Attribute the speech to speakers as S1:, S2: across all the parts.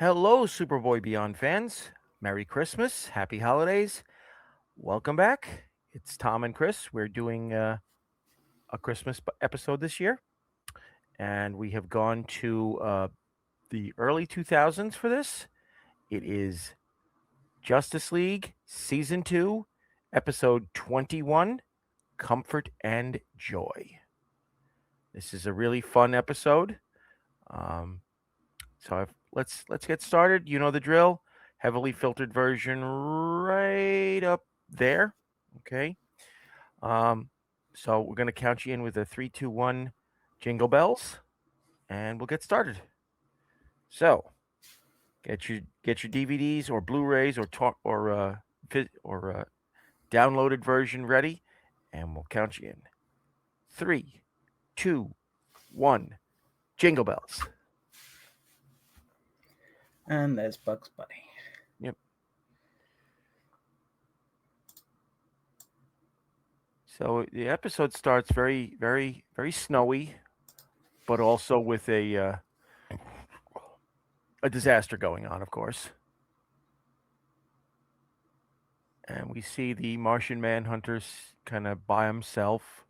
S1: Hello, Superboy Beyond fans. Merry Christmas. Happy holidays. Welcome back. It's Tom and Chris. We're doing a Christmas episode this year, and we have gone to the early 2000s for this. It is Justice League Season 2, Episode 21, Comfort and Joy. This is a really fun episode. Um, let's get started. You know the drill. Heavily filtered version right up there. Okay. Um, so we're gonna count you in with a 3, 2, 1 jingle bells, and we'll get started. So get your DVDs or Blu-rays or downloaded version ready, and we'll count you in. 3, 2, 1, jingle bells.
S2: And there's Bugs Bunny.
S1: Yep. So the episode starts very, very, very snowy, but also with a disaster going on, of course. And we see the Martian Manhunter kind of by himself.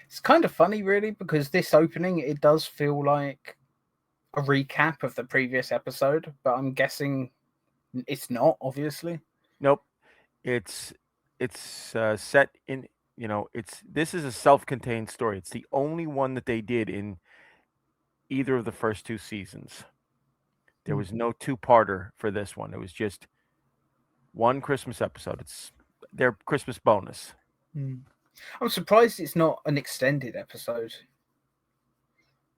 S2: It's kind of funny, really, because this opening, it does feel like a recap of the previous episode, but I'm guessing it's not, obviously.
S1: Nope. It's set in, this is a self-contained story. It's the only one that they did in either of the first two seasons. There was no two-parter for this one. It was just one Christmas episode. It's their Christmas bonus.
S2: I'm surprised it's not an extended episode.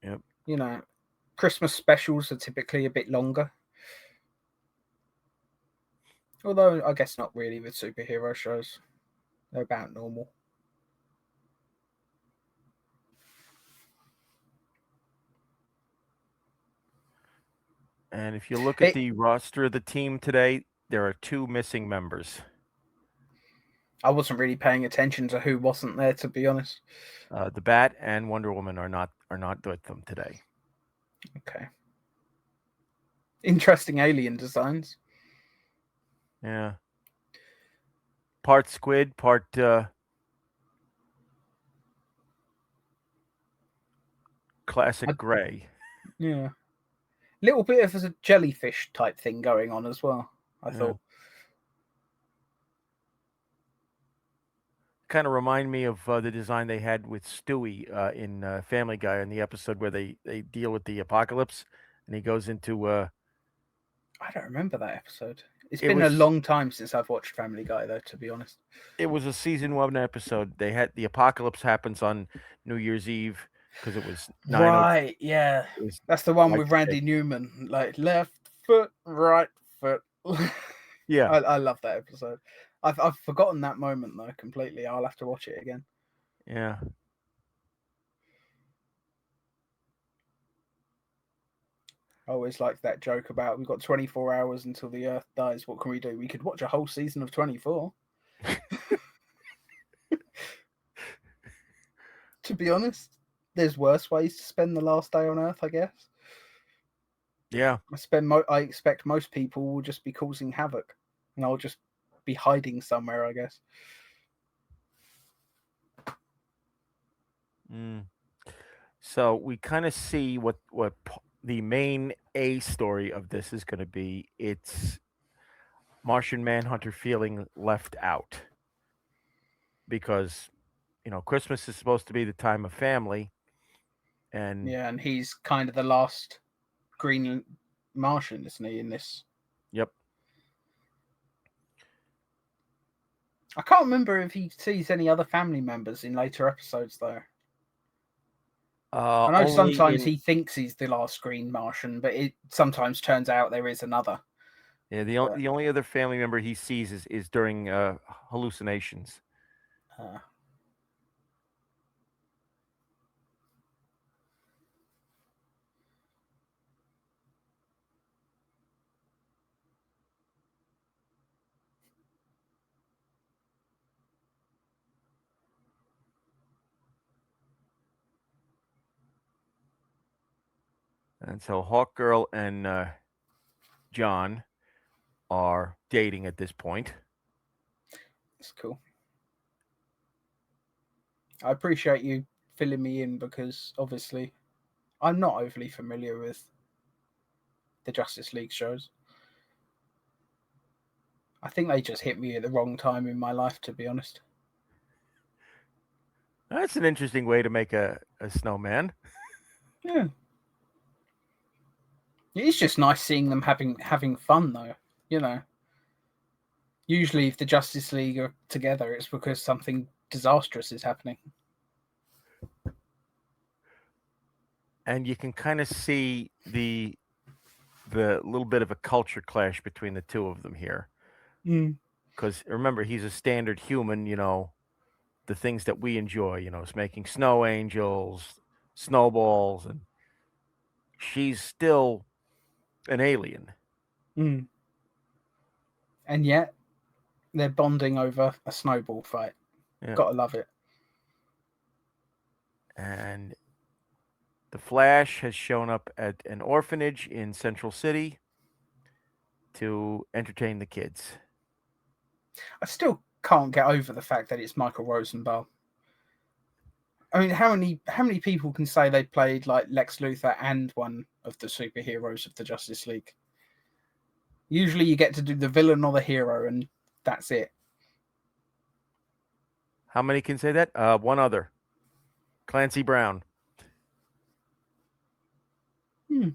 S1: Yep.
S2: You know, Christmas specials are typically a bit longer. Although, I guess not really with superhero shows. They're about normal.
S1: And if you look at the roster of the team today, there are 2 missing members.
S2: I wasn't really paying attention to who wasn't there, to be honest.
S1: The Bat and Wonder Woman are not with them today.
S2: Okay. Interesting alien designs.
S1: Yeah. Part squid, part classic gray.
S2: Yeah. Little bit of a jellyfish type thing going on as well, I thought.
S1: Kind of remind me of the design they had with Stewie in Family Guy in the episode where they deal with the apocalypse and he goes into
S2: I don't remember that episode. It's been a long time since I've watched Family Guy, though, to be honest.
S1: It was a season 1 episode. They had the apocalypse happens on New Year's Eve because it was 9.
S2: Right, yeah. That's the one with Randy Newman, like left foot, right foot.
S1: Yeah.
S2: I love that episode. I've forgotten that moment, though, completely. I'll have to watch it again.
S1: Yeah.
S2: I always like that joke about we've got 24 hours until the Earth dies. What can we do? We could watch a whole season of 24. To be honest, there's worse ways to spend the last day on Earth, I guess.
S1: Yeah.
S2: I expect most people will just be causing havoc, and I'll just be hiding somewhere, I guess.
S1: So we kind of see what the main A story of this is going to be. It's Martian Manhunter feeling left out because, Christmas is supposed to be the time of family. And
S2: and he's kind of the last green Martian, isn't he, in this?
S1: Yep.
S2: I can't remember if he sees any other family members in later episodes, though. I know
S1: Only
S2: sometimes
S1: in
S2: he thinks he's the last Green Martian, but it sometimes turns out there is another.
S1: yeah,
S2: But
S1: the only other family member he sees is during hallucinations.
S2: uh,
S1: And so Hawk Girl and John are dating at this point.
S2: it's cool. I appreciate you filling me in because obviously I'm not overly familiar with the Justice League shows. I think they just hit me at the wrong time in my life, to be honest.
S1: That's an interesting way to make a snowman.
S2: Yeah, it's just nice seeing them having fun, though. You know, usually if the Justice League are together, it's because something disastrous is happening.
S1: And you can kind of see the little bit of a culture clash between the two of them here.
S2: Mm.
S1: Because remember, he's a standard human, the things that we enjoy, is making snow angels, snowballs, and she's still an alien.
S2: Mm. And yet they're bonding over a snowball fight.
S1: Yeah.
S2: Gotta love it.
S1: And the Flash has shown up at an orphanage in Central City to entertain the kids.
S2: I still can't get over the fact that it's Michael Rosenbaum. I mean, how many people can say they played like Lex Luthor and one of the superheroes of the Justice League? Usually, you get to do the villain or the hero, and that's it.
S1: How many can say that? One other, Clancy Brown.
S2: Hmm.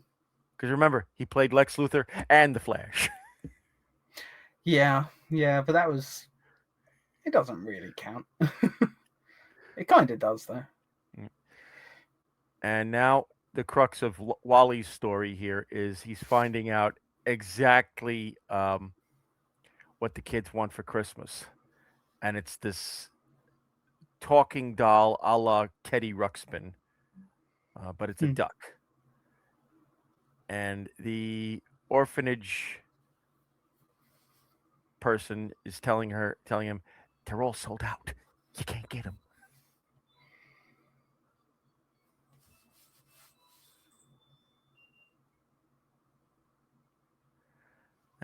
S1: Because remember, he played Lex Luthor and the Flash.
S2: Yeah, yeah, but that was it. Doesn't really count. It kind of does, though.
S1: And now the crux of Wally's story here is he's finding out exactly what the kids want for Christmas. And it's this talking doll a la Teddy Ruxpin, but it's a
S2: Hmm.
S1: duck. And the orphanage person is telling him, they're all sold out. You can't get them.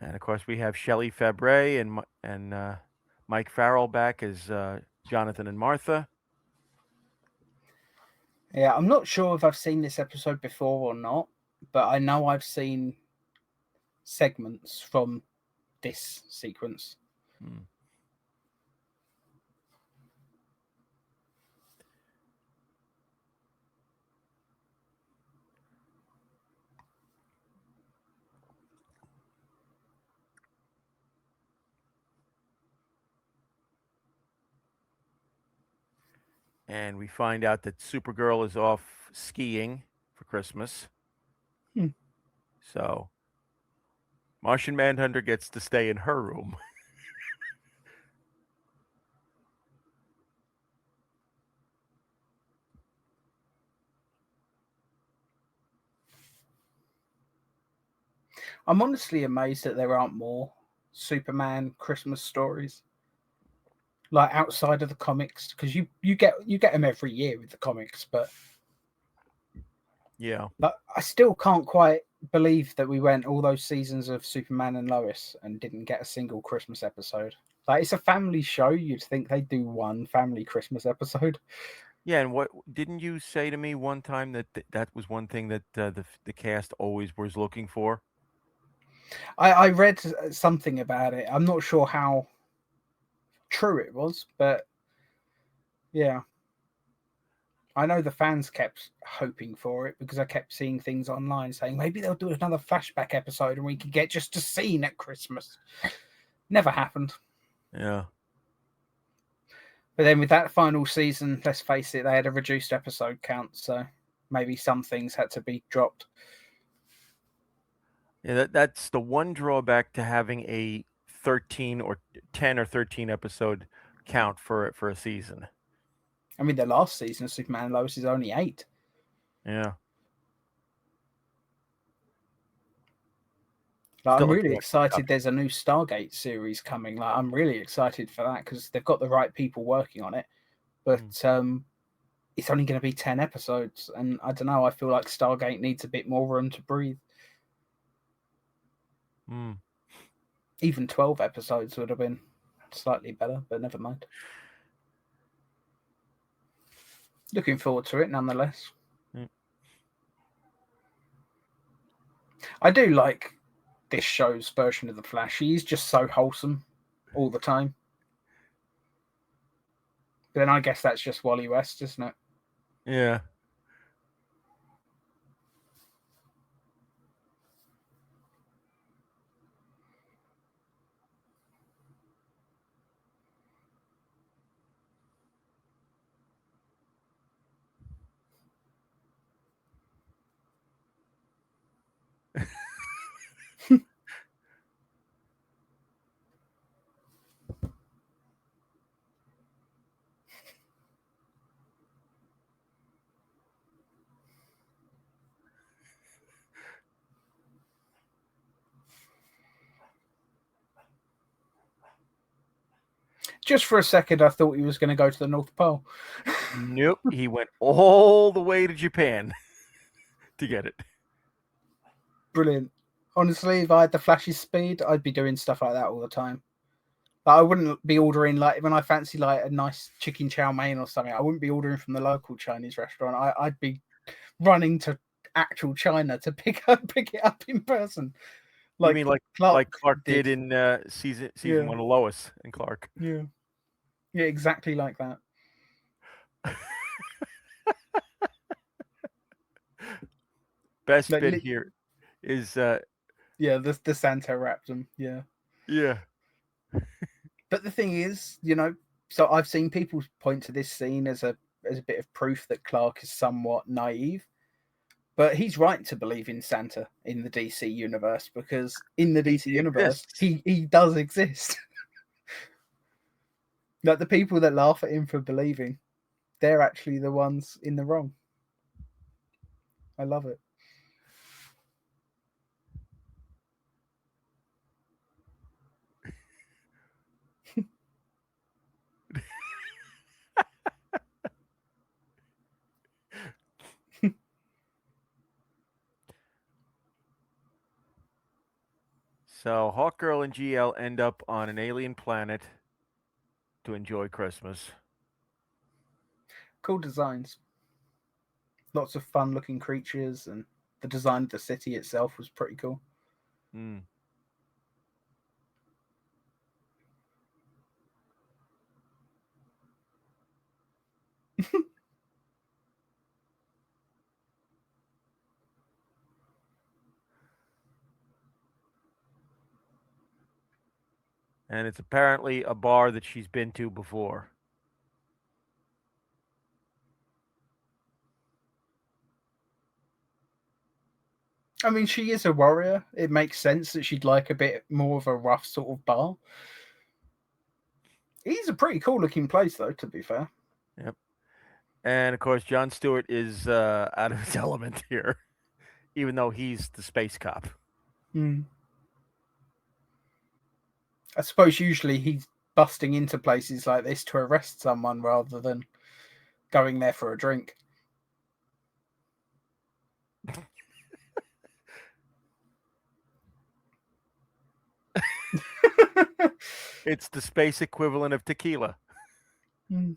S1: And of course, we have Shelley Fabre and Mike Farrell back as Jonathan and Martha.
S2: Yeah, I'm not sure if I've seen this episode before or not, but I know I've seen segments from this sequence.
S1: Hmm. And we find out that Supergirl is off skiing for Christmas.
S2: Hmm.
S1: So Martian Manhunter gets to stay in her room.
S2: I'm honestly amazed that there aren't more Superman Christmas stories like outside of the comics because you get them every year with the comics, but
S1: Yeah.
S2: like, I still can't quite believe that we went all those seasons of Superman and Lois and didn't get a single Christmas episode. Like it's a family show, you'd think they'd do one family Christmas episode.
S1: Yeah, and what didn't you say to me one time that that was one thing that the cast always was looking for?
S2: I read something about it. I'm not sure how true it was, but yeah. I know the fans kept hoping for it because I kept seeing things online saying maybe they'll do another flashback episode and we could get just a scene at Christmas. Never happened.
S1: Yeah.
S2: But then with that final season, let's face it, they had a reduced episode count. So maybe some things had to be dropped.
S1: Yeah, that's the one drawback to having a 13 or 10 or 13 episode count for a season.
S2: I mean, the last season of Superman and Lois is only 8.
S1: Yeah.
S2: Like, I'm
S1: Still a
S2: really
S1: drop.
S2: excited. There's a new Stargate series coming. Like, I'm really excited for that because they've got the right people working on it. But
S1: Mm.
S2: it's only going to be 10 episodes, and I don't know. I feel like Stargate needs a bit more room to breathe.
S1: Mm.
S2: Even 12 episodes would have been slightly better, but never mind. Looking forward to it nonetheless.
S1: Mm.
S2: I do like this show's version of the Flash. He's just so wholesome all the time. But then I guess that's just Wally West, isn't it?
S1: Yeah.
S2: Just for a second, I thought he was going to go to the North Pole.
S1: Nope. He went all the way to Japan to get it.
S2: Brilliant. Honestly, if I had the Flash's speed, I'd be doing stuff like that all the time. Like, I wouldn't be ordering, like, when I fancy like a nice chicken chow mein or something, I wouldn't be ordering from the local Chinese restaurant. I'd be running to actual China to pick it up in person,
S1: You
S2: like
S1: mean
S2: Clark
S1: like Clark did
S2: did.
S1: in season
S2: Yeah,
S1: one of Lois and Clark?
S2: yeah, yeah, exactly like that.
S1: Best
S2: Like,
S1: bit here is
S2: yeah, the Santa wrapped them. Yeah,
S1: yeah.
S2: but the thing is, so I've seen people point to this scene as a bit of proof that Clark is somewhat naive. But he's right to believe in Santa in the DC universe because in the
S1: He
S2: DC universe,
S1: exists.
S2: he does exist. Like the people that laugh at him for believing, they're actually the ones in the wrong. I love it.
S1: So Hawkgirl and GL end up on an alien planet to enjoy Christmas.
S2: Cool designs. Lots of fun looking creatures, and the design of the city itself was pretty cool.
S1: Mm. And it's apparently a bar that she's been to before.
S2: I mean, she is a warrior. It makes sense that she'd like a bit more of a rough sort of bar. It's a pretty cool looking place, though, to be fair.
S1: Yep. And of course, Jon Stewart is out of his element here, even though he's the space cop.
S2: Mm. I suppose usually he's busting into places like this to arrest someone rather than going there for a drink.
S1: It's the space equivalent of tequila.
S2: Mm.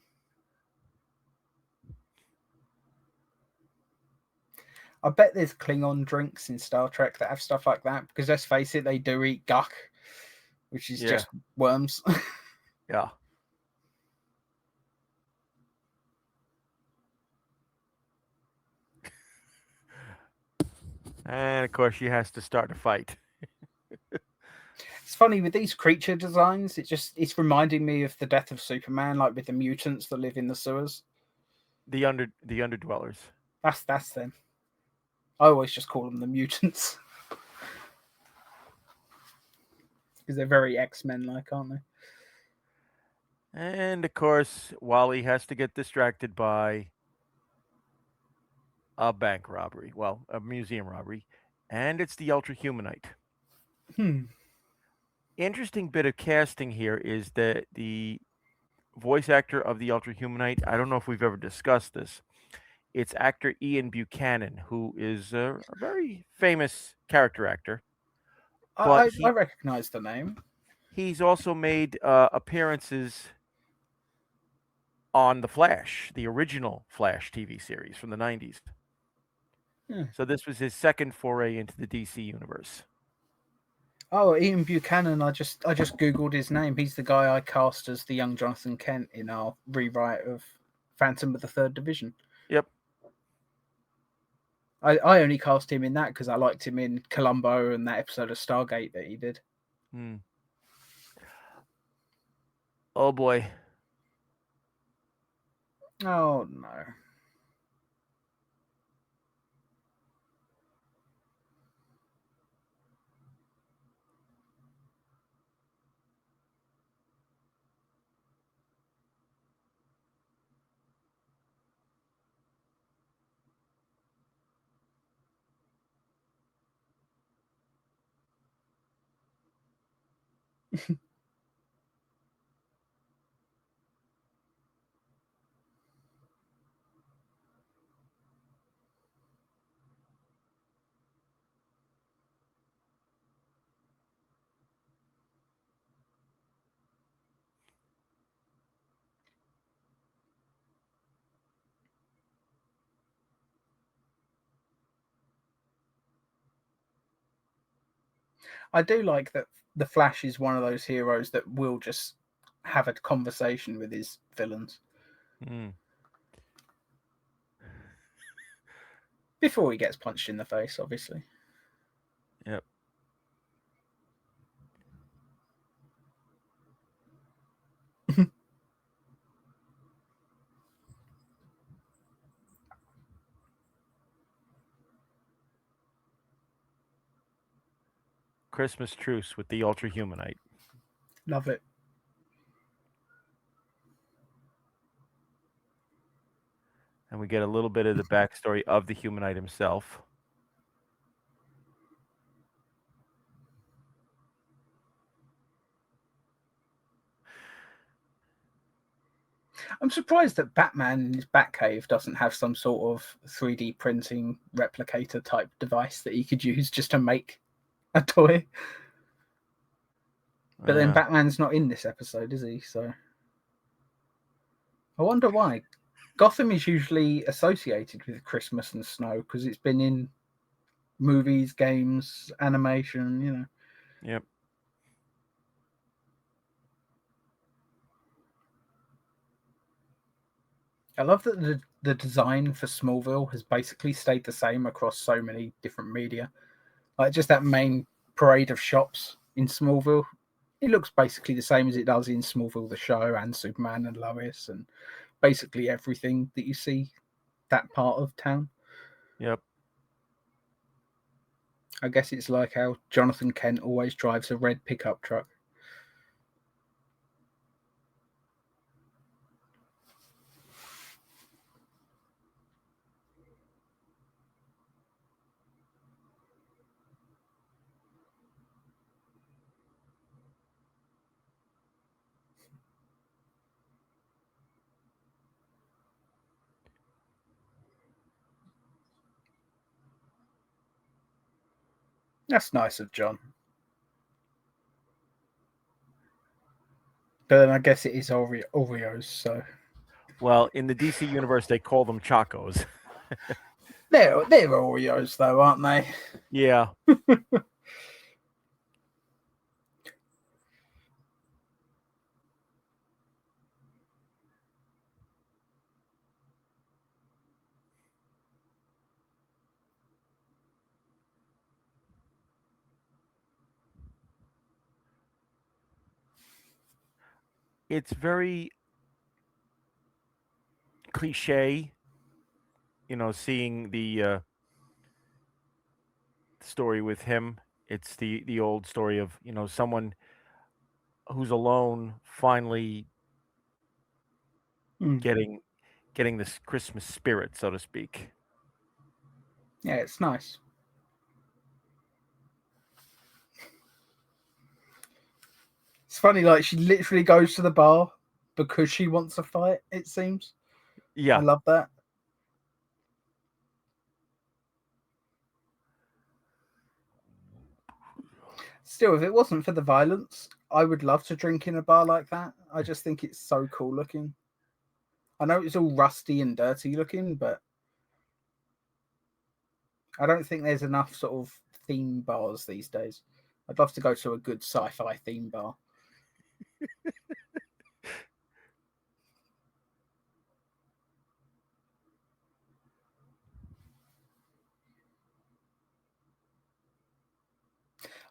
S2: I bet there's Klingon drinks in Star Trek that have stuff like that because let's face it, they do eat guck, which is
S1: Yeah.
S2: just worms.
S1: Yeah. And of course, she has to start a fight.
S2: It's funny with these creature designs, it's reminding me of the death of Superman, like with the mutants that live in the sewers.
S1: The underdwellers.
S2: That's them. I always just call them the mutants because they're very X-Men like, aren't they?
S1: And of course, Wally has to get distracted by a bank robbery. Well, a museum robbery. And it's the Ultra Humanite.
S2: Hmm.
S1: Interesting bit of casting here is that the voice actor of the Ultra Humanite, I don't know if we've ever discussed this. It's actor Ian Buchanan, who is a very famous character actor, but
S2: I recognise the name.
S1: he's also made appearances on The Flash, the original Flash TV series from the 90s.
S2: Hmm.
S1: So this was his second foray into the DC universe.
S2: Oh, Ian Buchanan. I just googled his name. He's the guy I cast as the young Jonathan Kent in our rewrite of Phantom of the Third Division.
S1: Yep.
S2: I only cast him in that because I liked him in Columbo and that episode of Stargate that he did.
S1: Hmm. Oh boy.
S2: Oh no. I do like that the Flash is one of those heroes that will just have a conversation with his villains
S1: Hmm.
S2: before he gets punched in the face, obviously.
S1: Yep. Christmas truce with the Ultra Humanite.
S2: Love it.
S1: And we get a little bit of the backstory of the Humanite himself.
S2: I'm surprised that Batman in his Batcave doesn't have some sort of 3D printing replicator type device that he could use just to make a toy. But then
S1: Uh,
S2: Batman's not in this episode, is he? So I wonder why. Gotham is usually associated with Christmas and snow because it's been in movies, games, animation.
S1: yep.
S2: I love that the design for Smallville has basically stayed the same across so many different media. Like just that main parade of shops in Smallville, it looks basically the same as it does in Smallville the show and Superman and Lois and basically everything that you see that part of town.
S1: Yep.
S2: I guess it's like how Jonathan Kent always drives a red pickup truck. That's nice of John. But then I guess it is Oreos, so
S1: Well, in the DC universe, they call them Chacos.
S2: they're Oreos though, aren't they?
S1: Yeah. It's very cliche seeing the story with him. It's the old story of someone who's alone finally
S2: Mm.
S1: getting getting this Christmas spirit, so to speak.
S2: Yeah, it's nice. It's funny, like she literally goes to the bar because she wants a fight. It seems. I
S1: Yeah,
S2: love that. Still, if it wasn't for the violence, I would love to drink in a bar like that. I just think it's so cool looking. I know it's all rusty and dirty looking, but I don't think there's enough sort of theme bars these days. I'd love to go to a good sci-fi theme bar.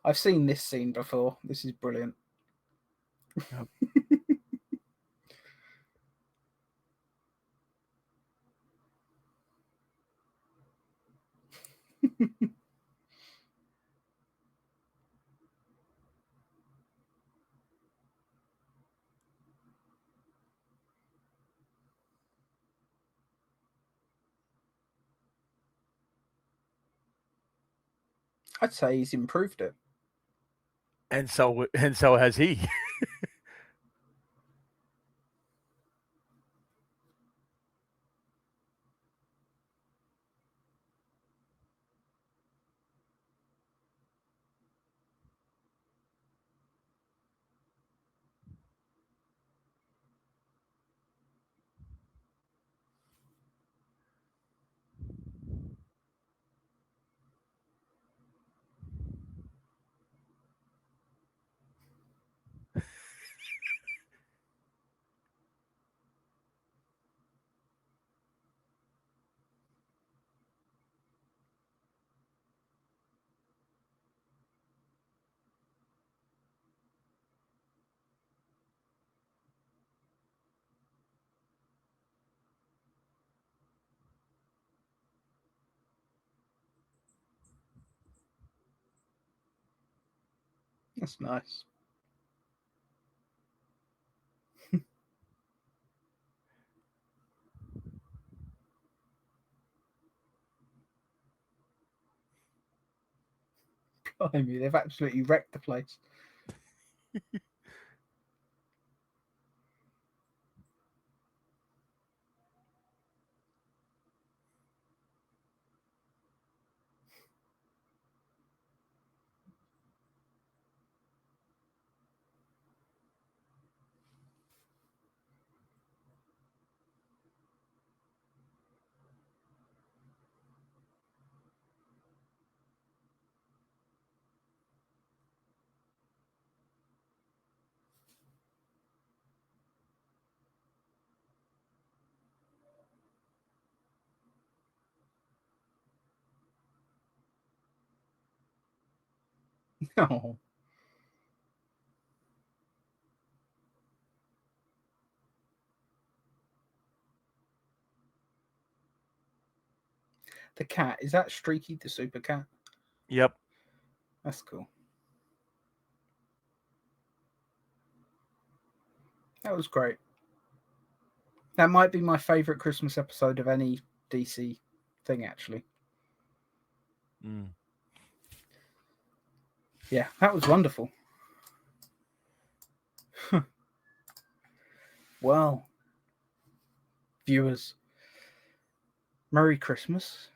S2: I've seen this scene before. This is brilliant.
S1: yeah.
S2: I'd say he's improved it.
S1: And so has he.
S2: That's nice. Blimey, they've absolutely wrecked the place. Oh, the cat, is that Streaky the super cat?
S1: Yep.
S2: That's cool. That was great. That might be my favorite Christmas episode of any DC thing, actually.
S1: Mm.
S2: Yeah, that was wonderful. Well, viewers, Merry Christmas.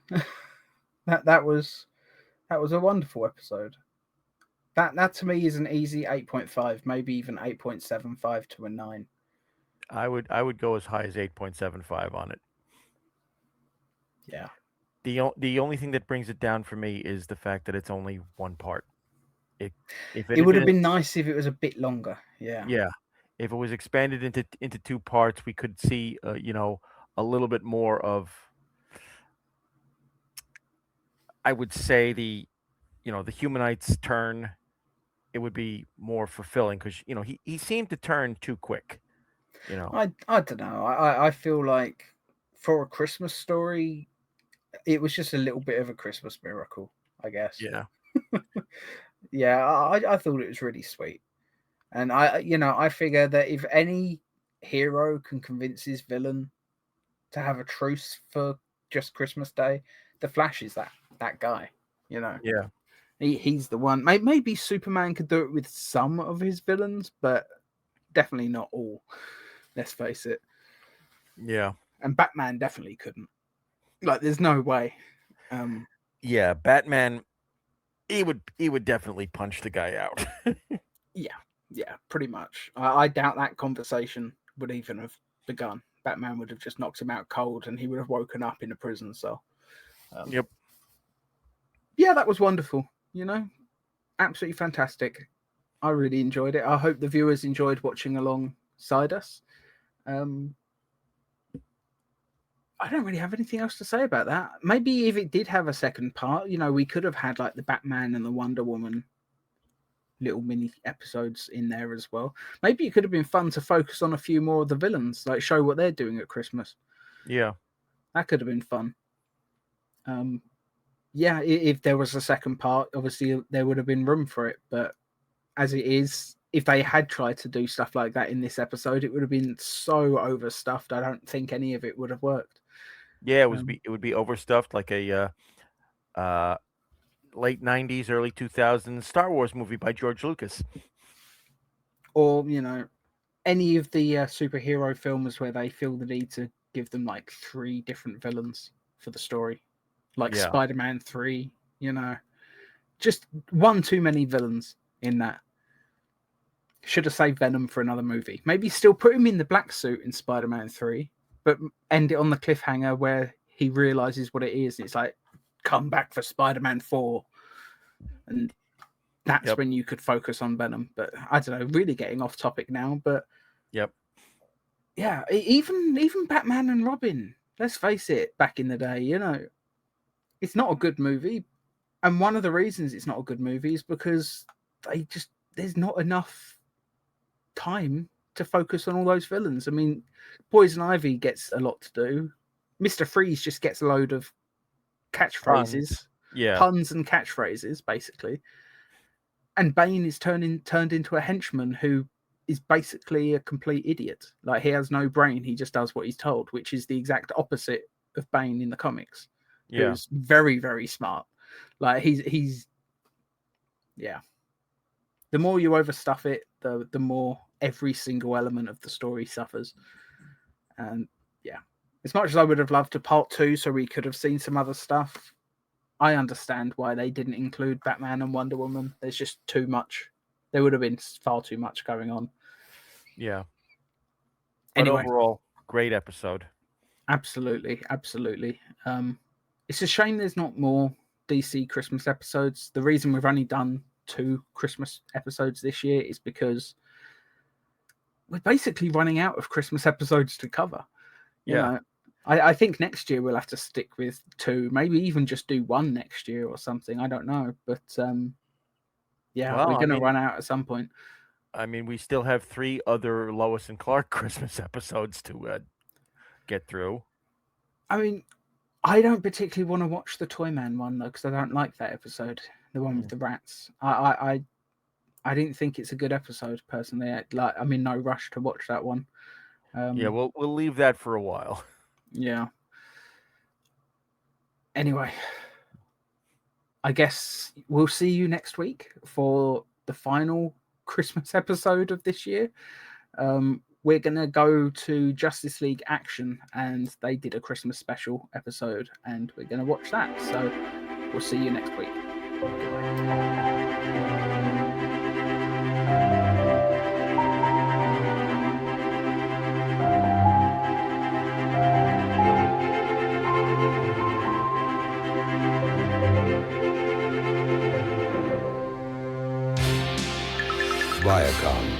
S2: That was a wonderful episode. That to me is an easy 8.5, maybe even 8.75 to a 9.
S1: I would go as high as 8.75 on it.
S2: Yeah.
S1: The only thing that brings it down for me is the fact that it's only one part. It if it
S2: It
S1: had
S2: would have
S1: been
S2: been nice if it was a bit longer. Yeah.
S1: yeah, if it was expanded into two parts, we could see a little bit more of, I would say, the humanites turn. It would be more fulfilling because he seemed to turn too quick. You know.
S2: I don't know. I feel like for a Christmas story, it was just a little bit of a Christmas miracle, I guess.
S1: Yeah.
S2: Yeah, I thought it was really sweet. And I figure that if any hero can convince his villain to have a truce for just Christmas Day, the Flash is that guy. You know,
S1: Yeah.
S2: he's the one. Maybe Superman could do it with some of his villains, but definitely not all. Let's face it.
S1: Yeah.
S2: And Batman definitely couldn't. Like, there's no way. Um,
S1: Yeah. Batman, he would definitely punch the guy out.
S2: yeah, pretty much. I doubt that conversation would even have begun. Batman would have just knocked him out cold, and he would have woken up in a prison cell.
S1: Yep.
S2: Yeah, that was wonderful. Absolutely fantastic. I really enjoyed it. I hope the viewers enjoyed watching alongside us. I don't really have anything else to say about that. Maybe if it did have a second part, we could have had like the Batman and the Wonder Woman little mini episodes in there as well. Maybe it could have been fun to focus on a few more of the villains, like show what they're doing at Christmas.
S1: Yeah.
S2: That could have been fun. Yeah, if there was a second part, obviously there would have been room for it. But as it is, if they had tried to do stuff like that in this episode, it would have been so overstuffed. I don't think any of it would have worked.
S1: Yeah. It would be overstuffed like a late '90s, early 2000s Star Wars movie by George Lucas.
S2: Or any of the superhero films where they feel the need to give them like 3 different villains for the story, like
S1: Yeah.
S2: Spider-Man 3. Just one too many villains in that. Should have saved Venom for another movie. Maybe still put him in the black suit in Spider-Man 3, but end it on the cliffhanger where he realizes what it is. And it's like, come back for Spider-Man 4. And that's
S1: Yep.
S2: when you could focus on Venom. But I don't know, really getting off topic now. But
S1: Yep.
S2: yeah, even Batman and Robin, let's face it, back in the day, it's not a good movie. And one of the reasons it's not a good movie is because there's not enough time to focus on all those villains. I mean, Poison Ivy gets a lot to do. Mr. Freeze just gets a load of catchphrases,
S1: Yeah.
S2: puns and catchphrases, basically. And Bane is turned into a henchman who is basically a complete idiot. Like, he has no brain. He just does what he's told, which is the exact opposite of Bane in the comics.
S1: Yeah.
S2: Who's very, very smart. Like, he's yeah. The more you overstuff it, the more every single element of the story suffers. And yeah, as much as I would have loved a part 2 so we could have seen some other stuff, I understand why they didn't include Batman and Wonder Woman. There's just too much. There would have been far too much going on.
S1: Yeah. But
S2: Anyway,
S1: overall, great episode.
S2: absolutely. It's a shame there's not more DC Christmas episodes. The reason we've only done 2 Christmas episodes this year is because we're basically running out of Christmas episodes to cover. I think next year we'll have to stick with 2, maybe even just do 1 next year or something. I don't know, but yeah,
S1: Well,
S2: we're going to run out at some point.
S1: I mean, we still have 3 other Lois and Clark Christmas episodes to get through.
S2: I mean, I don't particularly want to watch the Toyman one though, because I don't like that episode, the one with the rats. I didn't think it's a good episode personally. I'm in no rush to watch that one.
S1: Yeah, we'll leave that for a while.
S2: Yeah. Anyway, I guess we'll see you next week for the final Christmas episode of this year. We're going to go to Justice League Action, and they did a Christmas special episode, and we're going to watch that. So we'll see you next week.
S3: Viacom